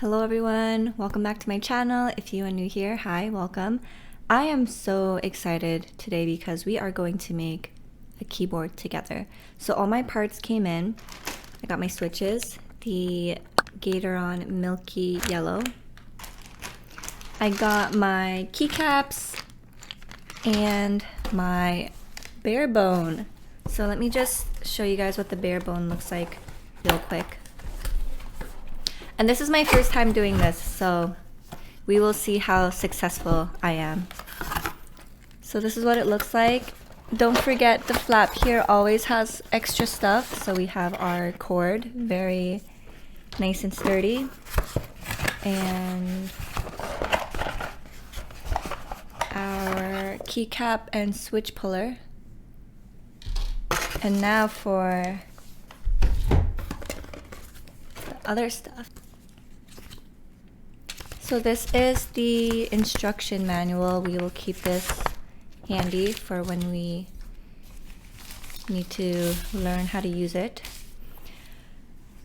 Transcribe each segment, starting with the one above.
Hello everyone, welcome back to my channel. If you are new here, hi, welcome. I am so excited today because we are going to make a keyboard together. So all my parts came in. I got my switches, the Gateron Milky Yellow. I got my keycaps and my bare bone. So let me just show you guys what the bare bone looks like real quick. And this is my first time doing this, so we will see how successful I am. So this is what it looks like. Don't forget the flap here always has extra stuff. So we have our cord, very nice and sturdy. And our keycap and switch puller. And now for the other stuff. So this is the instruction manual. We will keep this handy for when we need to learn how to use it.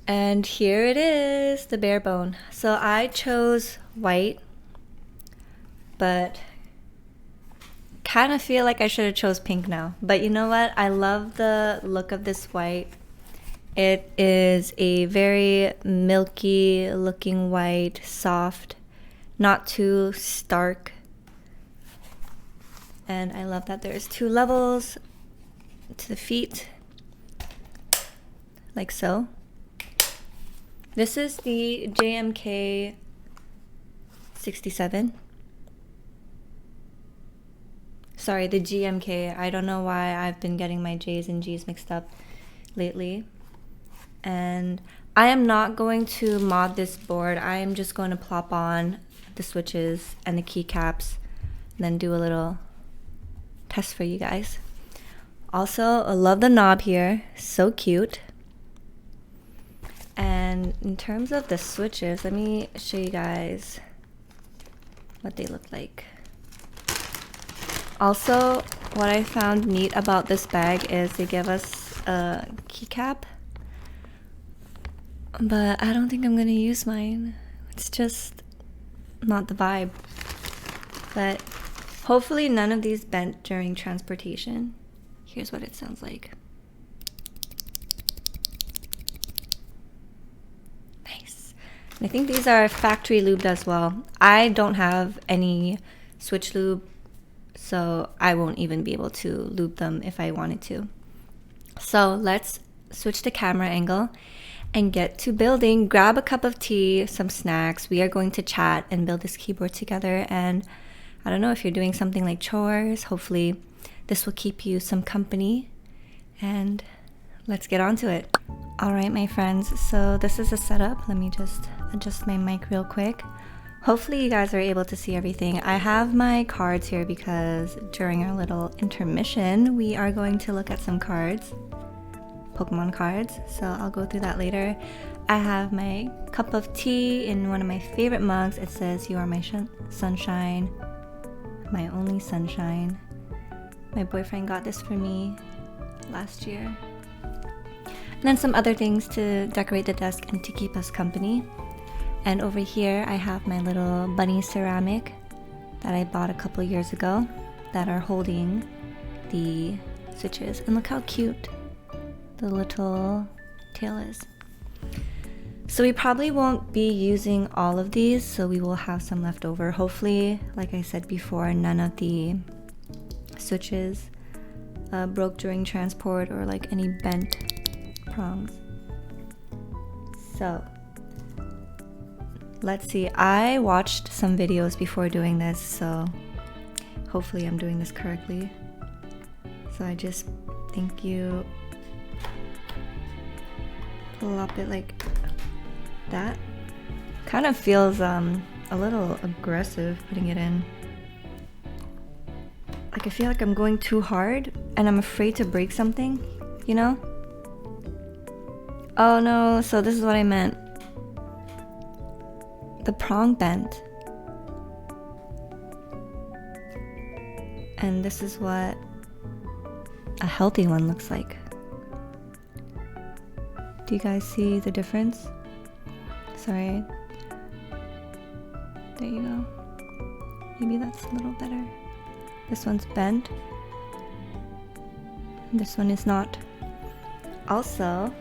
And here it is, the bare bone. So I chose white, but kind of feel like I should have chose pink now. But you know what? I love the look of this white. It is a very milky looking white, soft, not too stark. And I love that there's two levels to the feet, like so. This is the GMK67. Sorry, the GMK. I don't know why I've been getting my J's and G's mixed up lately. And I am not going to mod this board. I am just going to plop on the switches and the keycaps, and then do a little test for you guys. Also, I love the knob here, so cute. And in terms of the switches, let me show you guys what they look like. Also, what I found neat about this bag is they give us a keycap, but I don't think I'm gonna use mine. It's just not the vibe. But hopefully none of these bent during transportation. Here's what it sounds like. Nice. And I think these are factory lubed as well. I don't have any switch lube, so I won't even be able to lube them if I wanted to. So let's switch the camera angle and get to building. Grab a cup of tea, some snacks. We are going to chat and build this keyboard together. And I don't know if you're doing something like chores, hopefully this will keep you some company. And let's get on to it. All right, my friends, so this is a setup. Let me just adjust my mic real quick. Hopefully you guys are able to see everything. I have my cards here because during our little intermission, we are going to look at some cards. Pokemon cards, so I'll go through that later. I have my cup of tea in one of my favorite mugs. It says, "You are my sunshine, my only sunshine." My boyfriend got this for me last year. And then some other things to decorate the desk and to keep us company. And over here I have my little bunny ceramic that I bought a couple years ago that are holding the switches. And look how cute the little tail is. So we probably won't be using all of these, so we will have some left over. Hopefully, like I said before, none of the switches broke during transport or like any bent prongs. So let's see. I watched some videos before doing this, so hopefully I'm doing this correctly. So I just think you plop it like that. Kind of feels a little aggressive putting it in. Like I feel like I'm going too hard and I'm afraid to break something, you know? Oh no, so this is what I meant. The prong bent. And this is what a healthy one looks like. Do you guys see the difference? Sorry. There you go. Maybe that's a little better. This one's bent. This one is not. Also,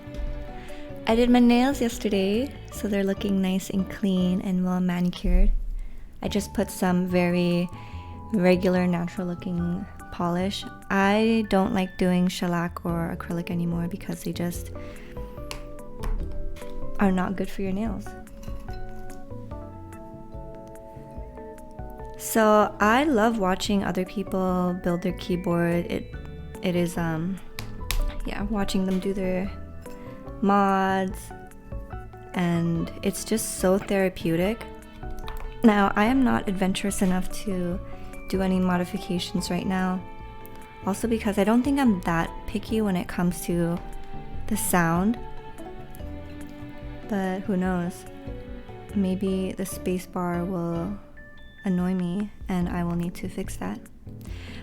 I did my nails yesterday, so they're looking nice and clean and well manicured. I just put some very regular, natural looking polish. I don't like doing shellac or acrylic anymore because they just are not good for your nails. So I love watching other people build their keyboard. It is watching them do their mods, and it's just so therapeutic. Now I am not adventurous enough to do any modifications right now, also because I don't think I'm that picky when it comes to the sound, but who knows, maybe the spacebar will annoy me and I will need to fix that.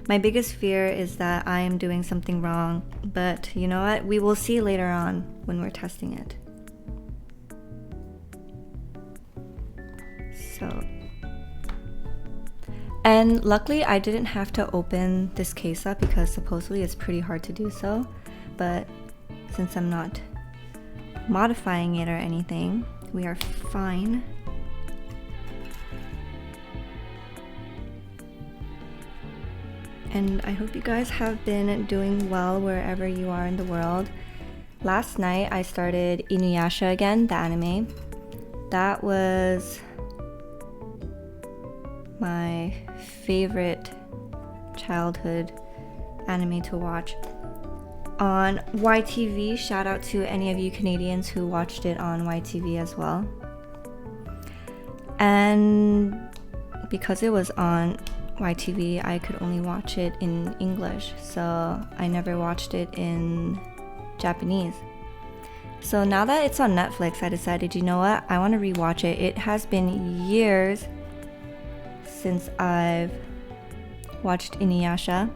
My biggest fear is that I am doing something wrong, but you know what? We will see later on when we're testing it. So, and luckily I didn't have to open this case up because supposedly it's pretty hard to do so, but since I'm not modifying it or anything, we are fine. And I hope you guys have been doing well wherever you are in the world. Last night I started Inuyasha again, the anime. That was my favorite childhood anime to watch. On YTV, shout out to any of you Canadians who watched it on YTV as well. And because it was on YTV, I could only watch it in English, so I never watched it in Japanese. So now that it's on Netflix, I decided, you know what, I want to rewatch it. It has been years since I've watched Inuyasha,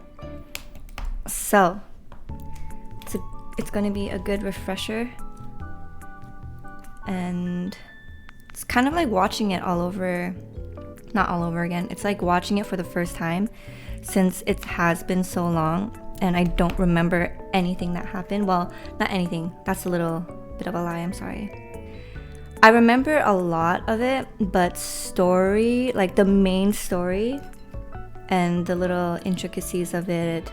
so it's going to be a good refresher, and it's kind of like watching it not all over again. It's like watching it for the first time since it has been so long and I don't remember anything that happened. Well, not anything. That's a little bit of a lie. I'm sorry. I remember a lot of it, but story, like the main story and the little intricacies of it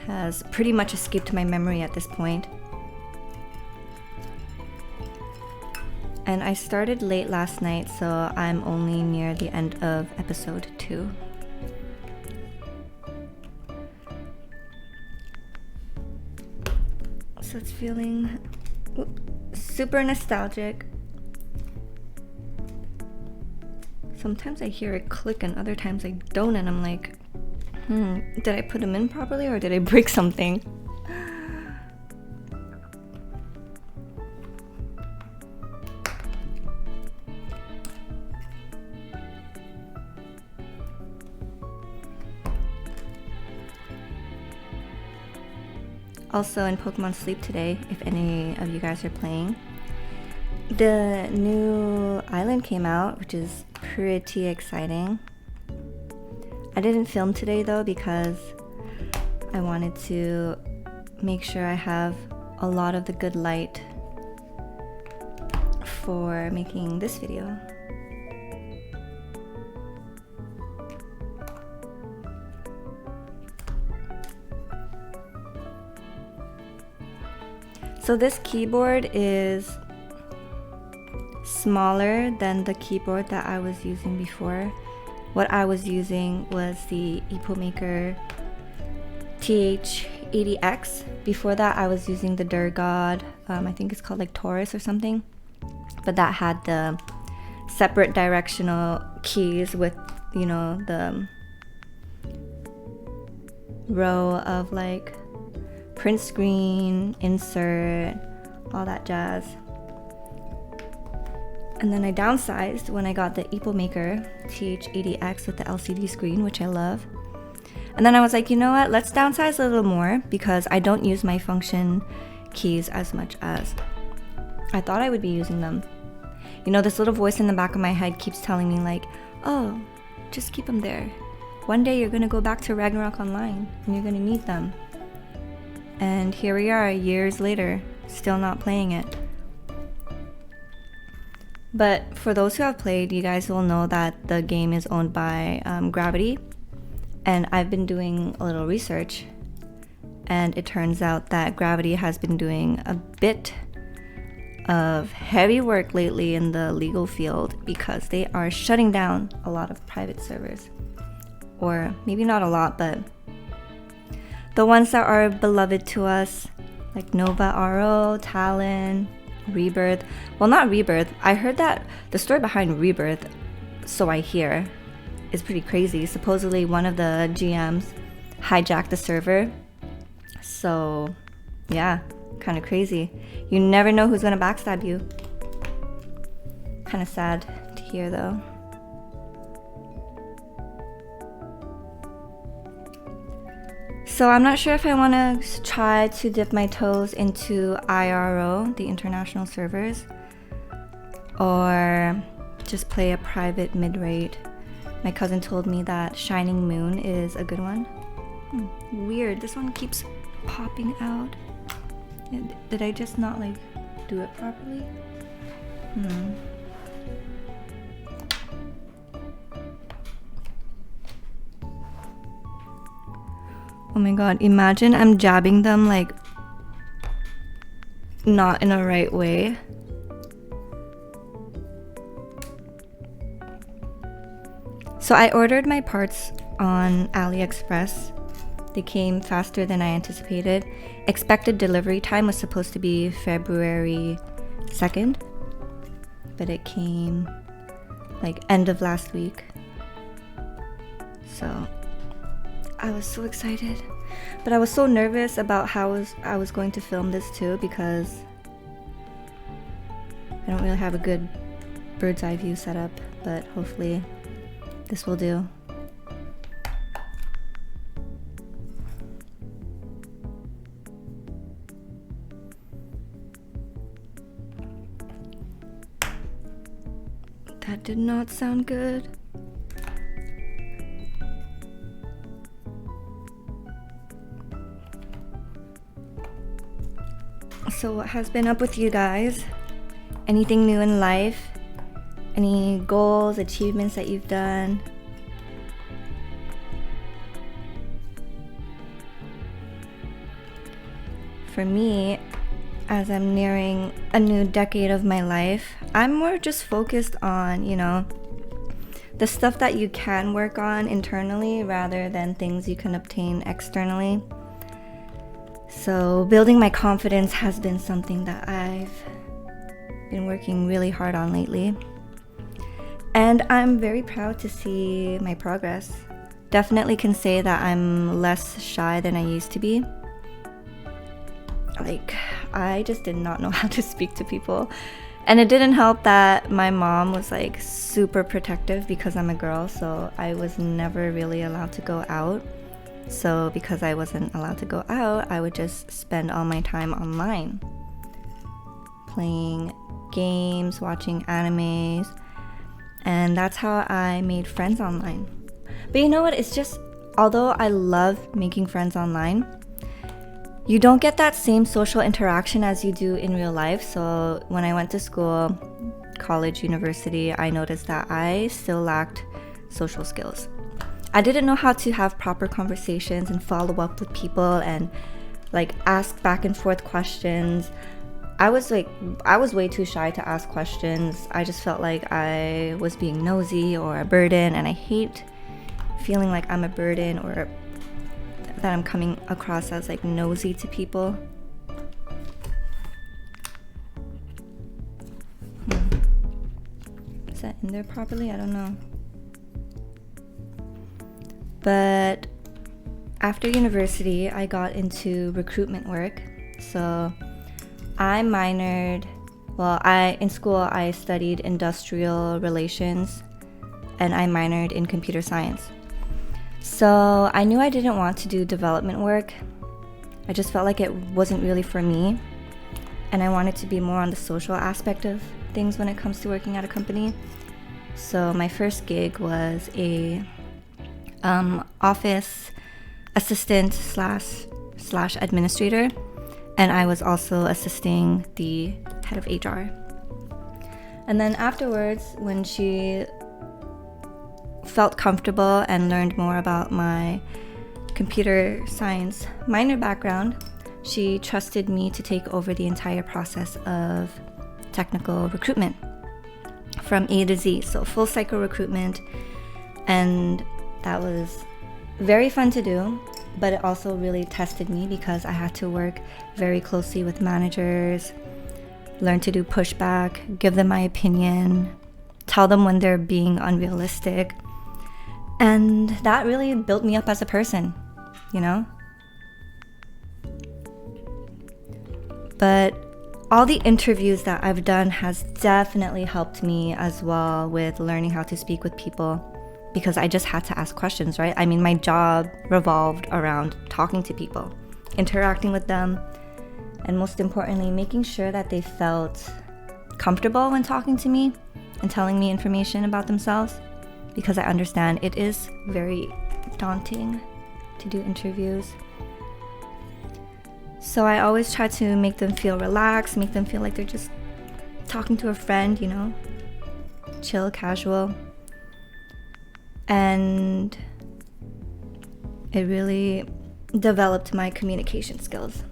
has pretty much escaped my memory at this point. And I started late last night, so I'm only near the end of episode 2. So it's feeling super nostalgic. Sometimes I hear it click and other times I don't, and I'm like, did I put them in properly or did I break something? Also in Pokemon Sleep today, if any of you guys are playing, the new island came out, which is pretty exciting. I didn't film today though because I wanted to make sure I have a lot of the good light for making this video. So this keyboard is smaller than the keyboard that I was using before. What I was using was the EpoMaker TH80X. Before that I was using the Durgod, I think it's called like Taurus or something. But that had the separate directional keys with, you know, the row of like print screen, insert, all that jazz. And then I downsized when I got the EpoMaker TH80X with the LCD screen, which I love. And then I was like, you know what, let's downsize a little more because I don't use my function keys as much as I thought I would be using them. You know, this little voice in the back of my head keeps telling me like, oh, just keep them there. One day you're gonna go back to Ragnarok Online and you're gonna need them. And here we are years later, still not playing it. But for those who have played, you guys will know that the game is owned by Gravity. And I've been doing a little research. And it turns out that Gravity has been doing a bit of heavy work lately in the legal field because they are shutting down a lot of private servers. Or maybe not a lot, but the ones that are beloved to us, like Nova RO, Talon, Rebirth. Well, not Rebirth. I heard that the story behind Rebirth, so I hear, is pretty crazy. Supposedly one of the GMs hijacked the server. So, yeah, kind of crazy. You never know who's gonna backstab you. Kind of sad to hear though. So I'm not sure if I want to try to dip my toes into IRO, the international servers, or just play a private mid-rate. My cousin told me that Shining Moon is a good one. Weird, this one keeps popping out. Did I just not like do it properly? Oh my god, imagine I'm jabbing them like not in a right way. So I ordered my parts on AliExpress. They came faster than I anticipated. Expected delivery time was supposed to be February 2nd, but it came like end of last week. So I was so excited, but I was so nervous about how I was going to film this too because I don't really have a good bird's eye view setup, but hopefully this will do. That did not sound good. So what has been up with you guys? Anything new in life? Any goals, achievements that you've done? For me, as I'm nearing a new decade of my life, I'm more just focused on, you know, the stuff that you can work on internally rather than things you can obtain externally. So building my confidence has been something that I've been working really hard on lately. And I'm very proud to see my progress. Definitely can say that I'm less shy than I used to be. Like, I just did not know how to speak to people. And it didn't help that my mom was like super protective because I'm a girl, so I was never really allowed to go out. So because I wasn't allowed to go out, I would just spend all my time online. Playing games, watching animes, and that's how I made friends online. But you know what? It's just, although I love making friends online, you don't get that same social interaction as you do in real life. So when I went to school, college, university, I noticed that I still lacked social skills. I didn't know how to have proper conversations and follow up with people and like ask back and forth questions. I was way too shy to ask questions. I just felt like I was being nosy or a burden, and I hate feeling like I'm a burden or that I'm coming across as like nosy to people. Is that in there properly? I don't know. But after university, I got into recruitment work. So I minored, in school I studied industrial relations and I minored in computer science. So I knew I didn't want to do development work. I just felt like it wasn't really for me. And I wanted to be more on the social aspect of things when it comes to working at a company. So my first gig was a office assistant slash administrator, and I was also assisting the head of HR. And then afterwards, when she felt comfortable and learned more about my computer science minor background, she trusted me to take over the entire process of technical recruitment from A to Z, so full cycle recruitment. And that was very fun to do, but it also really tested me because I had to work very closely with managers, learn to do pushback, give them my opinion, tell them when they're being unrealistic. And that really built me up as a person, you know? But all the interviews that I've done has definitely helped me as well with learning how to speak with people, because I just had to ask questions, right? I mean, my job revolved around talking to people, interacting with them, and most importantly, making sure that they felt comfortable when talking to me and telling me information about themselves, because I understand it is very daunting to do interviews. So I always try to make them feel relaxed, make them feel like they're just talking to a friend, you know, chill, casual. And it really developed my communication skills.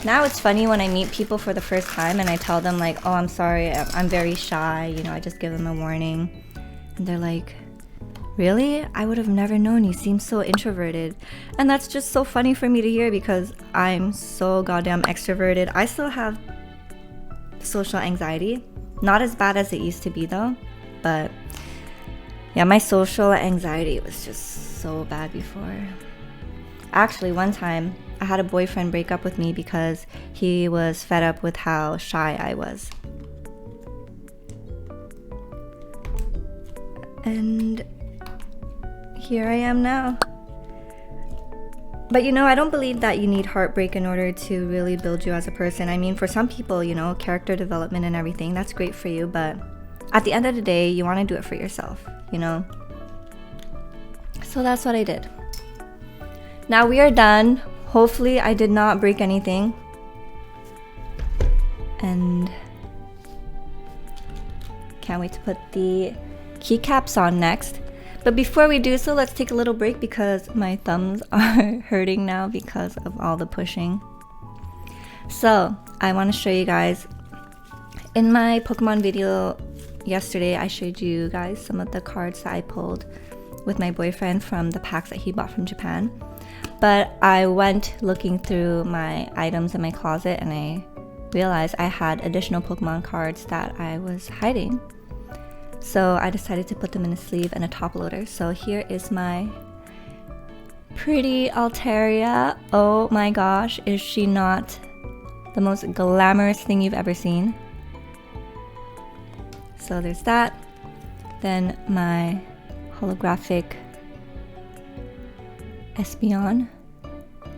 Now it's funny when I meet people for the first time and I tell them like, oh, I'm sorry, I'm very shy, you know, I just give them a warning. And they're like, really? I would have never known, you seem so introverted. And that's just so funny for me to hear because I'm so goddamn extroverted. I still have social anxiety. Not as bad as it used to be though, but yeah, my social anxiety was just so bad before. Actually, one time I had a boyfriend break up with me because he was fed up with how shy I was. And here I am now. But you know, I don't believe that you need heartbreak in order to really build you as a person. I mean, for some people, you know, character development and everything, that's great for you, but at the end of the day, you want to do it for yourself, you know? So that's what I did. Now we are done. Hopefully I did not break anything. And can't wait to put the keycaps on next. But before we do so, let's take a little break because my thumbs are hurting now because of all the pushing. So I want to show you guys, in my Pokemon video yesterday, I showed you guys some of the cards that I pulled with my boyfriend from the packs that he bought from Japan. But I went looking through my items in my closet and I realized I had additional Pokemon cards that I was hiding. So I decided to put them in a sleeve and a top loader. So here is my pretty Altaria. Oh my gosh, is she not the most glamorous thing you've ever seen? So there's that. Then my holographic Espeon,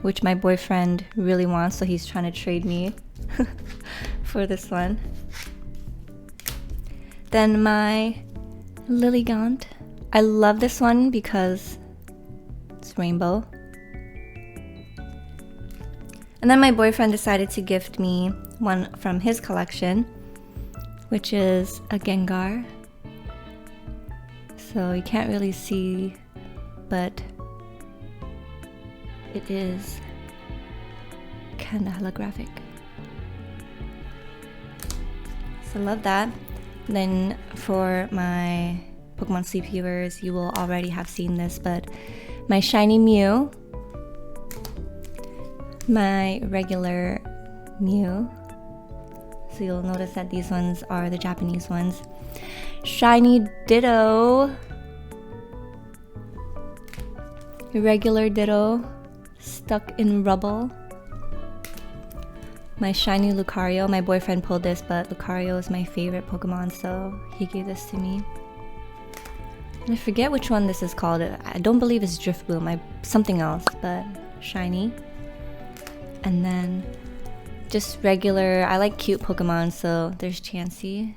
which my boyfriend really wants, so he's trying to trade me for this one. Then my Lilligant. I love this one because it's rainbow. And then my boyfriend decided to gift me one from his collection, which is a Gengar. So you can't really see, but it is kind of holographic. So love that. Then for my Pokemon Sleep viewers, you will already have seen this, but my shiny Mew, my regular Mew. So you'll notice that these ones are the Japanese ones. Shiny Ditto, regular Ditto, stuck in rubble. My shiny Lucario. My boyfriend pulled this, but Lucario is my favorite Pokemon, so he gave this to me. And I forget which one this is called. I don't believe it's Drifloon, something else, but shiny. And then just regular, I like cute Pokemon, so there's Chansey.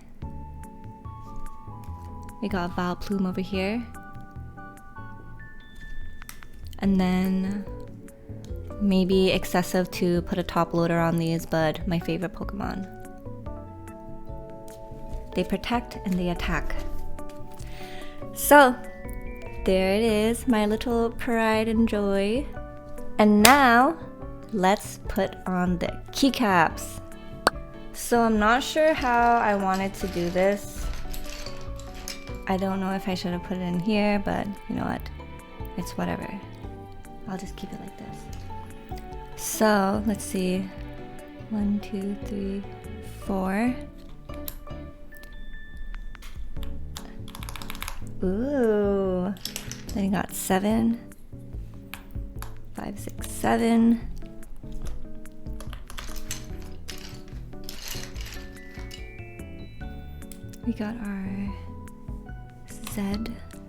We got Vileplume over here. And then maybe excessive to put a top loader on these, but my favorite Pokemon. They protect and they attack. So, there it is, my little pride and joy. And now, let's put on the keycaps. So I'm not sure how I wanted to do this. I don't know if I should have put it in here, but you know what? It's whatever. I'll just keep it like this. So let's see. 1, 2, 3, 4. Ooh. Then you got 7, 5, 6, 7. We got our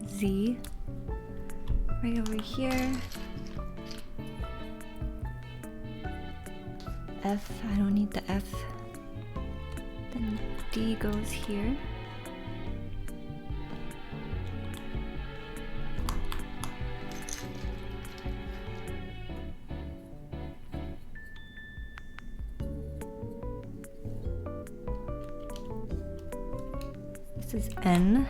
Z right over here. F, I don't need the F. Then D goes here. This is N.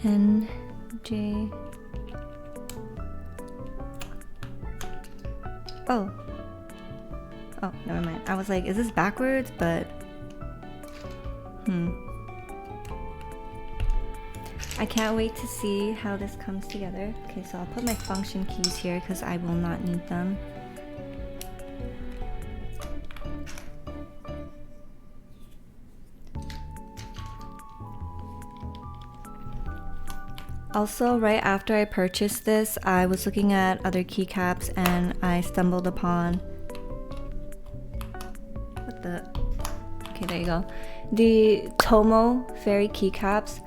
N, J. Oh, never mind. I was like, is this backwards? But, I can't wait to see how this comes together. Okay, so I'll put my function keys here because I will not need them. Also, right after I purchased this, I was looking at other keycaps and I stumbled upon okay, there you go. The Tomo fairy keycaps.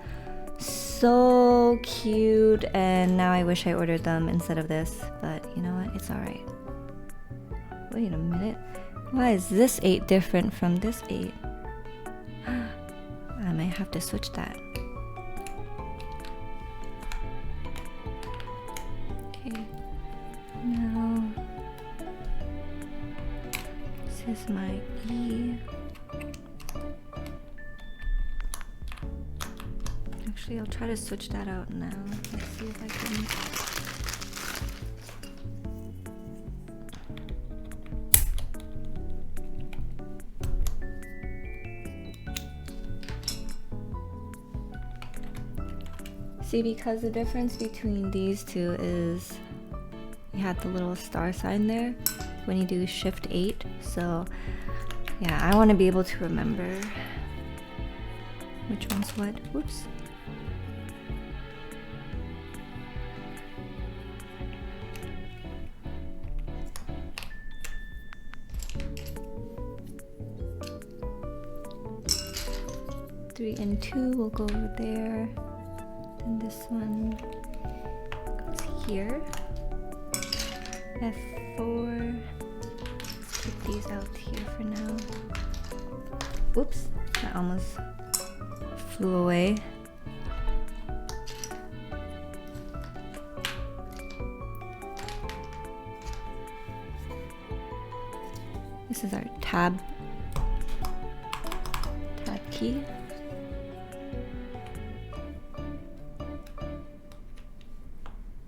So cute, and now I wish I ordered them instead of this, but you know what? It's alright. Wait a minute. Why is this 8 different from this 8? I might have to switch that. Now, this is my E. Actually, I'll try to switch that out now. Let's see if I can. See, because the difference between these two is you have the little star sign there when you do shift 8. So yeah, I want to be able to remember which one's what. Whoops. Three and 2 will go over there. Then this one goes here. F4. Let's keep these out here for now. Whoops, that almost flew away. This is our tab key.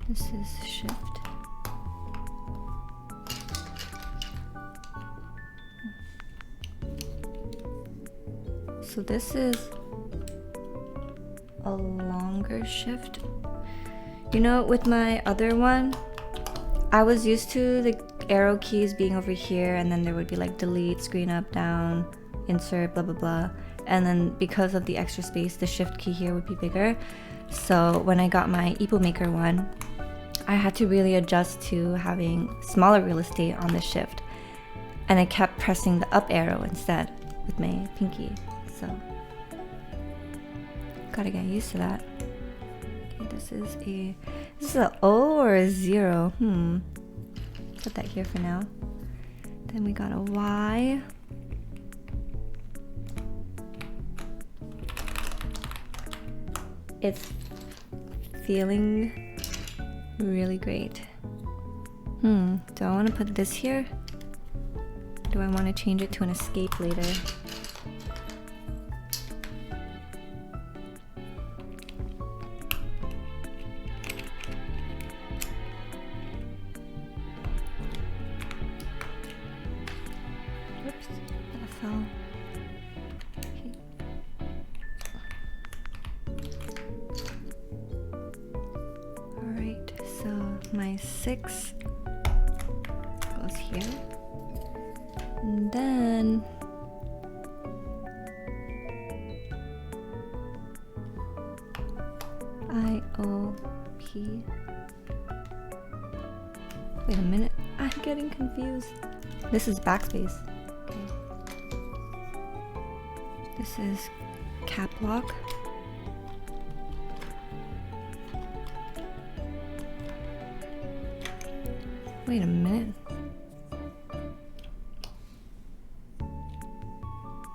This is shift. So this is a longer shift. You know, with my other one, I was used to the arrow keys being over here, and then there would be like delete, screen up, down, insert, blah blah blah. And then because of the extra space, the shift key here would be bigger. So when I got my Epo Maker one, I had to really adjust to having smaller real estate on the shift. And I kept pressing the up arrow instead with my pinky. So, gotta get used to that. Okay, This is a O or a 0? Put that here for now. Then we got a Y. It's feeling really great. Do I want to put this here? Do I want to change it to an escape later? Whoops, that fell. Okay. Alright, so my 6 goes here. And then IOP. Wait a minute, I'm getting confused. This is backspace. Okay. This is cap lock. Wait a minute.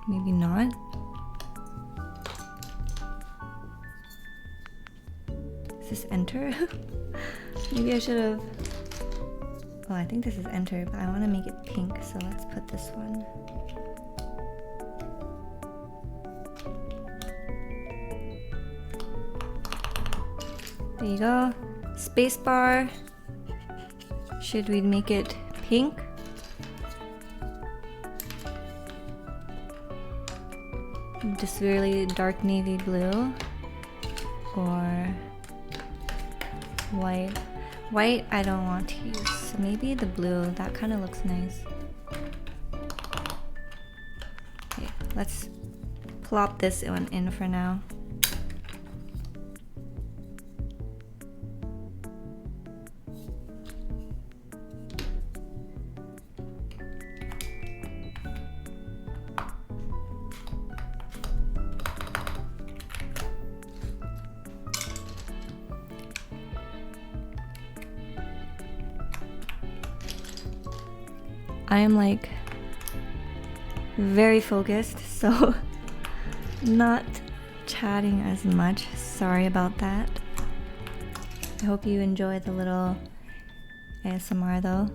Maybe not. Is this enter? Maybe I should have. Oh, I think this is enter, but I want to make it pink, so let's put this one. There you go. Spacebar. Should we make it pink? Just really dark navy blue or white. White I don't want to use, so maybe the blue, that kind of looks nice. Okay, let's plop this one in for now. I am like very focused, so not chatting as much. Sorry about that. I hope you enjoy the little ASMR though.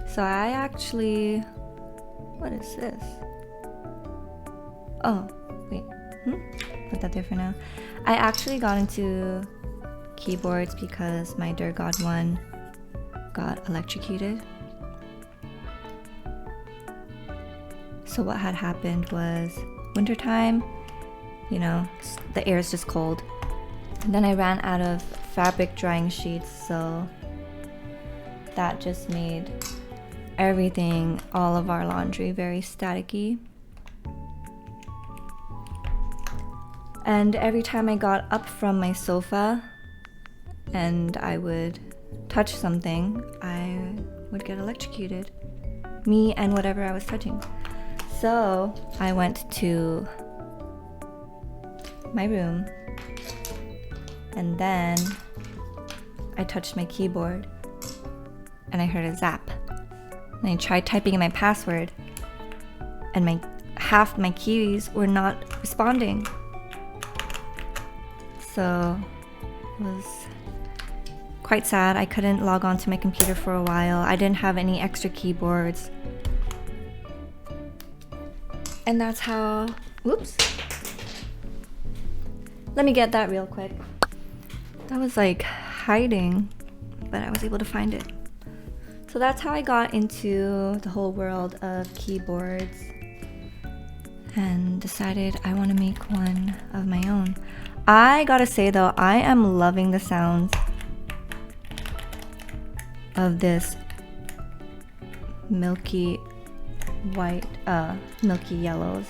So I actually, what is this? Oh, wait, put that there for now. I actually got into keyboards because my Dear God one got electrocuted. So what had happened was wintertime, you know, the air is just cold. And then I ran out of fabric drying sheets, so that just made everything, all of our laundry, very staticky. And every time I got up from my sofa and I would touch something, I would get electrocuted. Me and whatever I was touching. So I went to my room and then I touched my keyboard and I heard a zap. And I tried typing in my password and half my keys were not responding. So it was quite sad. I couldn't log on to my computer for a while. I didn't have any extra keyboards. And that's how, whoops. Let me get that real quick. That was like hiding, but I was able to find it. So that's how I got into the whole world of keyboards and decided I want to make one of my own. I gotta say though, I am loving the sounds of this milky yellows.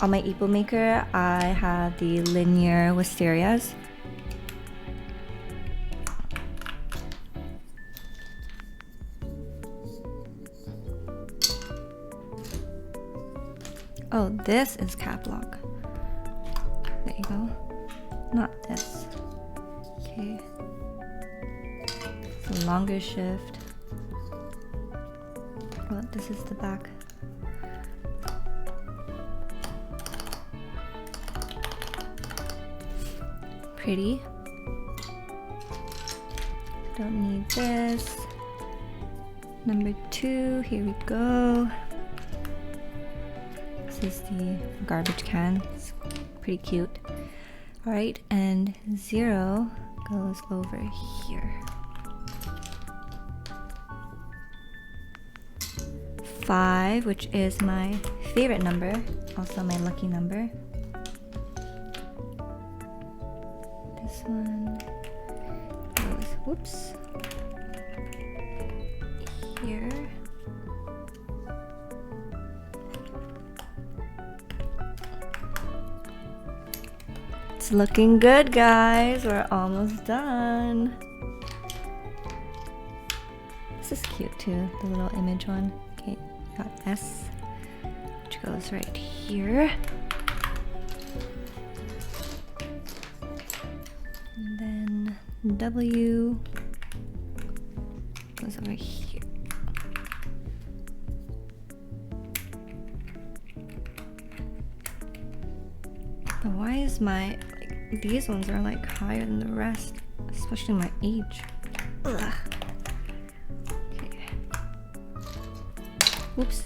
On my Epo Maker, I have the linear wisterias. Oh, this is cap lock. There you go. Not this. Okay. It's a longer shift. Well, this is the back. Pretty. Don't need this. Number 2, here we go. This is the garbage can. It's pretty cute. Alright, and 0 goes over here. 5, which is my favorite number, also my lucky number. This one goes, whoops, here. It's looking good, guys. We're almost done. This is cute too, the little image one. Okay, got S, which goes right here. And then W goes over here. But why is my, like, these ones are like higher than the rest, especially my H. Ugh. Okay. Oops.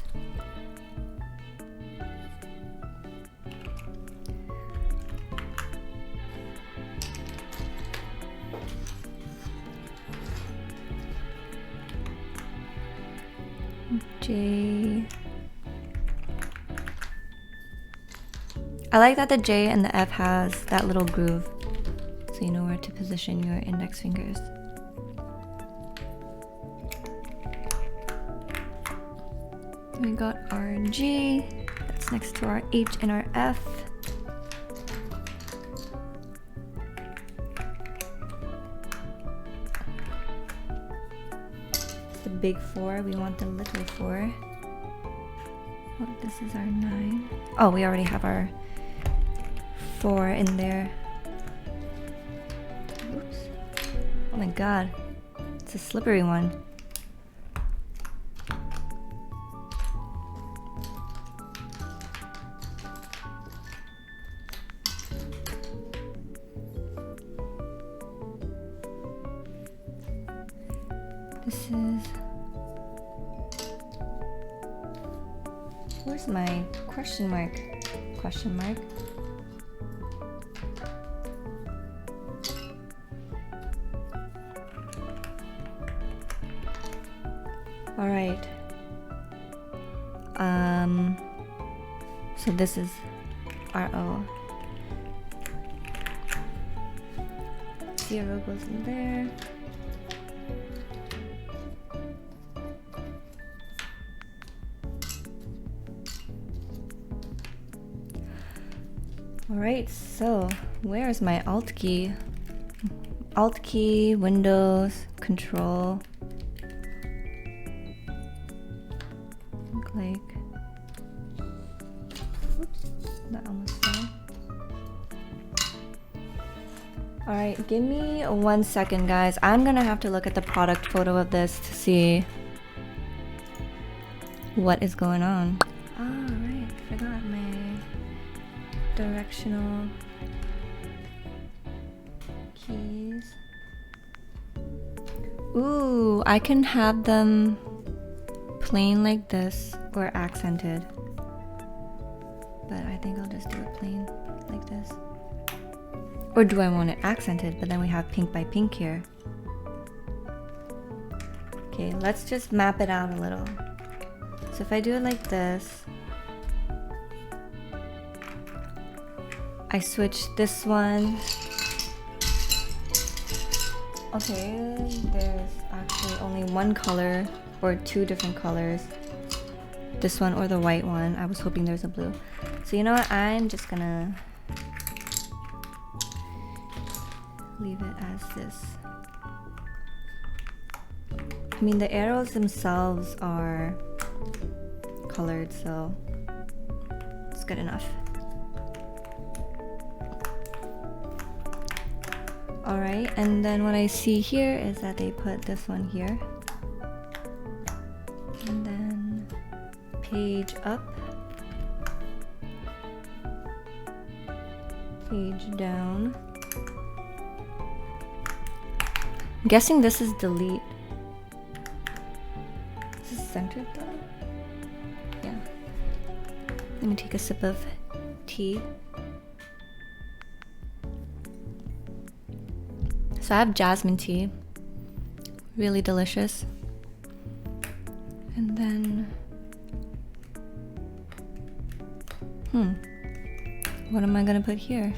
J. I like that the J and the F has that little groove, so you know where to position your index fingers. We got our G, that's next to our H and our F. It's the big 4, we want the little 4. Oh, this is our 9. Oh, we already have our 4 in there. Oops. Oh my god. It's a slippery one. This is... Where's my question mark? Question mark? All right. So this is our O. 0 goes in there. Alright, so where's my Alt key? Alt key, Windows, Control. Look like... Oops, that almost fell. Alright, give me 1 second, guys. I'm gonna have to look at the product photo of this to see what is going on. Alright, forgot my directional keys. Ooh, I can have them plain like this or accented. But I think I'll just do it plain like this. Or do I want it accented, but then we have pink by pink here. Okay, let's just map it out a little. So if I do it like this, I switch this one. Okay, there's actually only one color or 2 different colors. This one or the white one. I was hoping there's a blue. So you know what? I'm just gonna leave it as this. I mean, the arrows themselves are colored, so it's good enough. Alright, and then what I see here is that they put this one here. And then page up. Page down. I'm guessing this is delete. Is this centered though? Yeah. Let me take a sip of tea. So I have jasmine tea. Really delicious. And then... what am I gonna put here?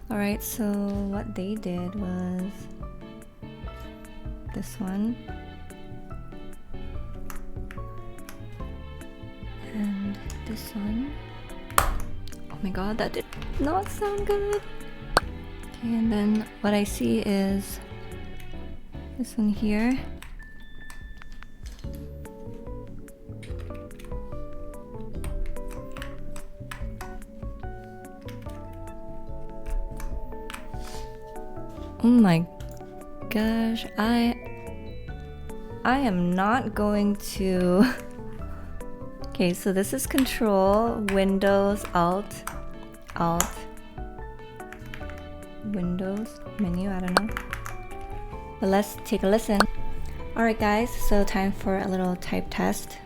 Alright, so what they did was this one. And this one. Oh my god, that did not sound good. Okay, and then what I see is this one here. Oh my gosh, I am not going to... Okay, so this is Control, Windows, Alt, Windows, menu, I don't know. But let's take a listen. Alright guys, so time for a little type test.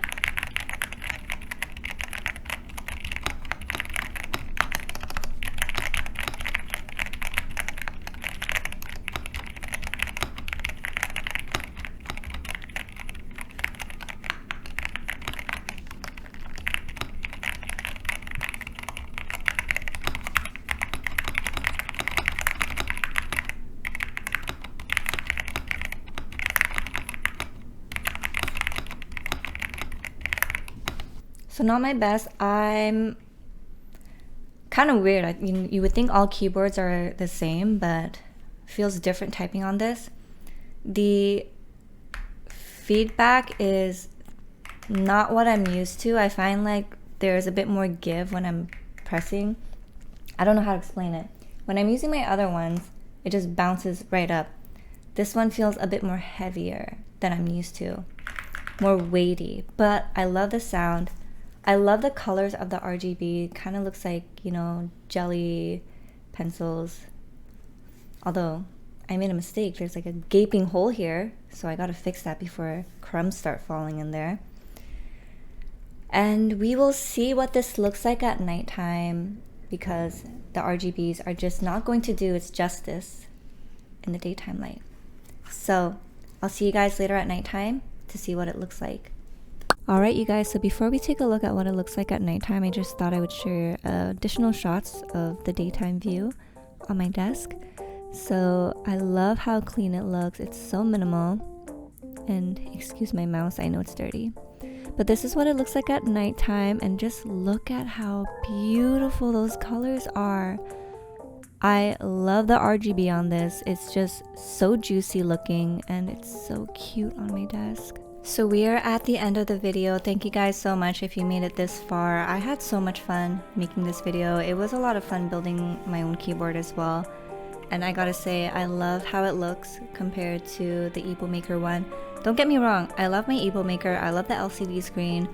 So not my best. I'm kind of weird. You would think all keyboards are the same, but feels different typing on this. The feedback is not what I'm used to. I find like there's a bit more give when I'm pressing. I don't know how to explain it. When I'm using my other ones, it just bounces right up. This one feels a bit more heavier than I'm used to. More weighty, but I love the sound. I love the colors of the RGB. Kind of looks like, you know, jelly pencils. Although, I made a mistake. There's like a gaping hole here. So I gotta fix that before crumbs start falling in there. And we will see what this looks like at nighttime, because the RGBs are just not going to do its justice in the daytime light. So, I'll see you guys later at nighttime to see what it looks like. Alright you guys, so before we take a look at what it looks like at nighttime, I just thought I would share additional shots of the daytime view on my desk. So I love how clean it looks. It's so minimal. And excuse my mouse, I know it's dirty. But this is what it looks like at nighttime, and just look at how beautiful those colors are. I love the RGB on this. It's just so juicy looking, and it's so cute on my desk. So we are at the end of the video. Thank you guys so much if you made it this far. I had so much fun making this video. It was a lot of fun building my own keyboard as well. And I gotta say, I love how it looks compared to the Ebo Maker one. Don't get me wrong, I love my Ebo Maker. I love the LCD screen.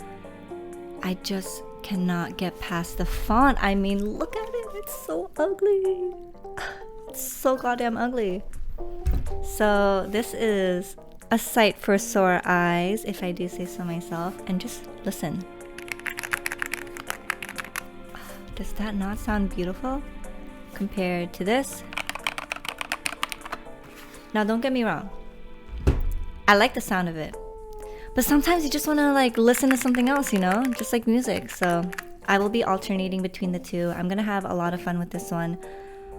I just cannot get past the font. I mean, look at it. It's so ugly. It's so goddamn ugly. So this is a sight for sore eyes, if I do say so myself. And just listen. Does that not sound beautiful compared to this? Now don't get me wrong, I like the sound of it, but sometimes you just want to like listen to something else, you know, just like music. So I will be alternating between the two. I'm gonna have a lot of fun with this one.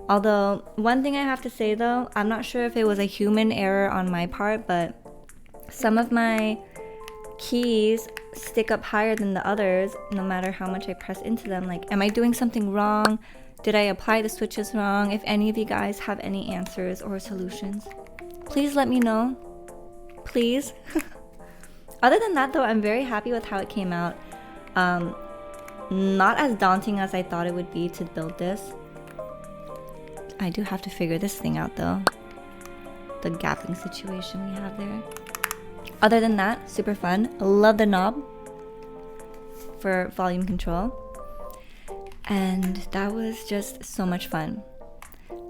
Although, one thing I have to say though, I'm not sure if it was a human error on my part, but some of my keys stick up higher than the others, no matter how much I press into them. Like, am I doing something wrong? Did I apply the switches wrong? If any of you guys have any answers or solutions, please let me know. Please. Other than that though, I'm very happy with how it came out. Not as daunting as I thought it would be to build this. I do have to figure this thing out though. The gapping situation we have there. Other than that, super fun. Love the knob for volume control. And that was just so much fun.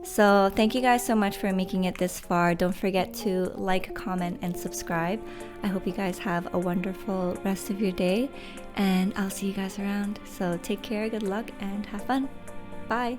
So thank you guys so much for making it this far. Don't forget to like, comment, and subscribe. I hope you guys have a wonderful rest of your day, and I'll see you guys around. So take care, good luck, and have fun. Bye.